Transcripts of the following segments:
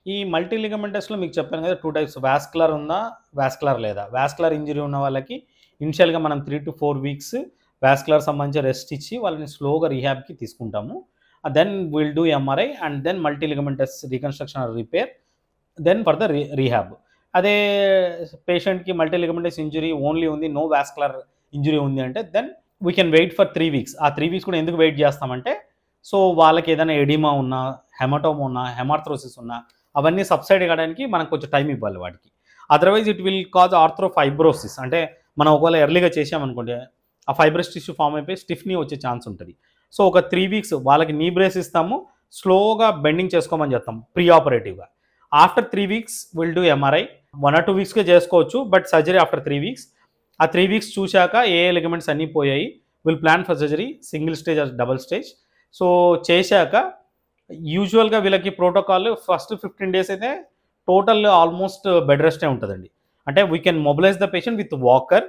ఈ మల్టీ లిగమెంటస్‌లో మీకు చెప్పాను కదా! 2 టైప్స్ వాస్కులర్ ఉందా? వాస్కులర్ లేదా? వాస్కులర్ ఇంజ్యూరీ ఉన్న వాళ్ళకి ఇనిషియల్‌గా మనం 3-4 వీక్స్ వాస్కులర్ సంబంధించి రెస్ట్ ఇచ్చి వాళ్ళని స్లోగా రీహాబ్‌కి తీసుకుంటాము. Then will do MRI and then multi ligamentous reconstruction or repair. Then for the rehab. అదే పేషెంట్‌కి మల్టీ లిగమెంటస్ ఇంజ్యూరీ ఓన్లీ ఉంది. నో వాస్కులర్ ఇంజ్యూరీ ఉంది అంటే then we can wait for 3 weeks. ఆ 3 వీక్స్ కూడా ఎందుకు వెయిట్ చేస్తామంటే సో వాళ్ళకి ఏదైనా ఎడిమా ఉన్నా, హెమటోమా ఉన్నా, హెమార్థ్రోసిస్ ఉన్నా అవన్నీ సబ్సైడ్ కావడానికి మనం కొంచెం టైం ఇవ్వాలి వాటికి. Otherwise it will cause arthrofibrosis. అంటే మనం ఒకవేళ ఎర్లీగా చేశామనుకోండి, ఆ ఫైబ్రస్ టిష్యూ ఫార్మ్ అయిపోయి స్టిఫ్ నీ వచ్చే ఛాన్స్ ఉంటది. సో ఒక 3 వీక్స్ వాళ్ళకి నీ బ్రేస్ ఇస్తాము. స్లోగా బెండింగ్ చేసుకోమని చెప్తాం ప్రీ ఆపరేటివ్‌గా. After 3 weeks will do MRI. 1 or 2 వీక్స్‌కే చేసుకోవచ్చు. But surgery after 3 weeks. ఆ 3 వీక్స్ చూశాక ఏ లిగమెంట్స్ అన్నీ పోయాయి. Will plan for surgery single stage or double stage. So చేశాక యూజువల్‌గా వీళ్ళకి ప్రోటోకాల్ ఫస్ట్ 15 డేస్ అయితే టోటల్ ఆల్మోస్ట్ బెడ్ రెస్టే ఉంటదండి. అంటే we can mobilize the patient with walker.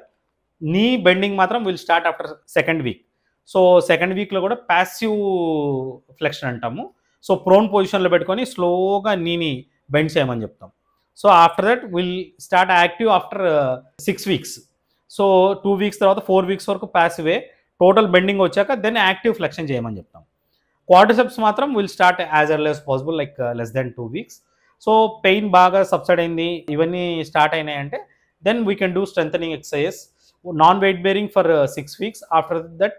Knee bending మాత్రం will start after second week. So second వీక్‌లో కూడా పాసివ్ ఫ్లెక్షన్ అంటాము. సో ప్రోన్ పొజిషన్‌లో పెట్టుకొని స్లోగా నీని బెండ్ చేయమని చెప్తాం. So after that will start active after 6 weeks. So 2 weeks తర్వాత 4 వీక్స్ వరకు పాసివే. టోటల్ బెండింగ్ వచ్చాక దెన్ యాక్టివ్ ఫ్లెక్షన్ చేయమని చెప్తాం. క్వాడ్రిసెప్స్ మాత్రం will start as early as possible like less then 2 weeks. So pain బాగా సబ్సైడ్ అయింది. ఇవన్నీ స్టార్ట్ అయినాయంటే then we can do strengthening exercises. Non weight bearing for 6 weeks. After that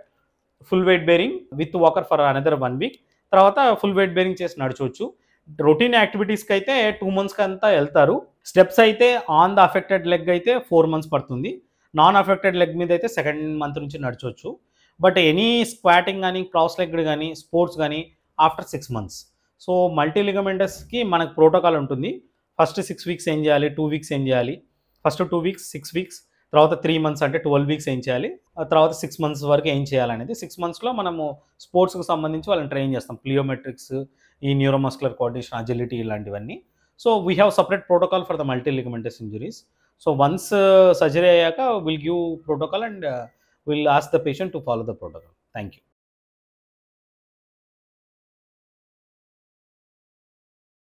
full weight bearing with walker for another 1 week. తర్వాత full weight bearing చేసి నడచొచ్చు. Routine యాక్టివిటీస్‌కి అయితే 2 మంత్స్‌కి అంతా ఎళ్తారు. స్టెప్స్ అయితే ఆన్ ద అఫెక్టెడ్ లెగ్ అయితే 4 months పడుతుంది. Non affected leg మీద అయితే సెకండ్ మంత్ నుంచి నడచొచ్చు. బట్ ఎనీ స్క్వాటింగ్ గానీ, క్రాస్ లెగ్డ్ గానీ, స్పోర్ట్స్ గానీ ఆఫ్టర్ 6 మంత్స్. సో మల్టీ లిగమెంటస్‌కి మనకు ప్రోటోకాల్ ఉంటుంది. ఫస్ట్ 6 వీక్స్ ఏం చేయాలి? 2 వీక్స్ ఏం చేయాలి? ఫస్ట్ 2 వీక్స్, 6 వీక్స్, తర్వాత 3 మంత్స్ అంటే 12 వీక్స్ ఏం చేయాలి? ఆ తర్వాత 6 మంత్స్ వరకు ఏం చేయాలనేది 6 మంత్స్‌లో మనము స్పోర్ట్స్‌కి సంబంధించి వాళ్ళని ట్రైన్ చేస్తాం. ప్లియోమెట్రిక్స్, ఈ న్యూరోమస్కులర్ కోఆర్డినేషన్, అజిలిటీ ఇలాంటివన్నీ. So we have separate protocol for the multi ligamentous injuries. So once surgery అయ్యాక will give protocol and will ask the patient to follow the protocol. Thank you.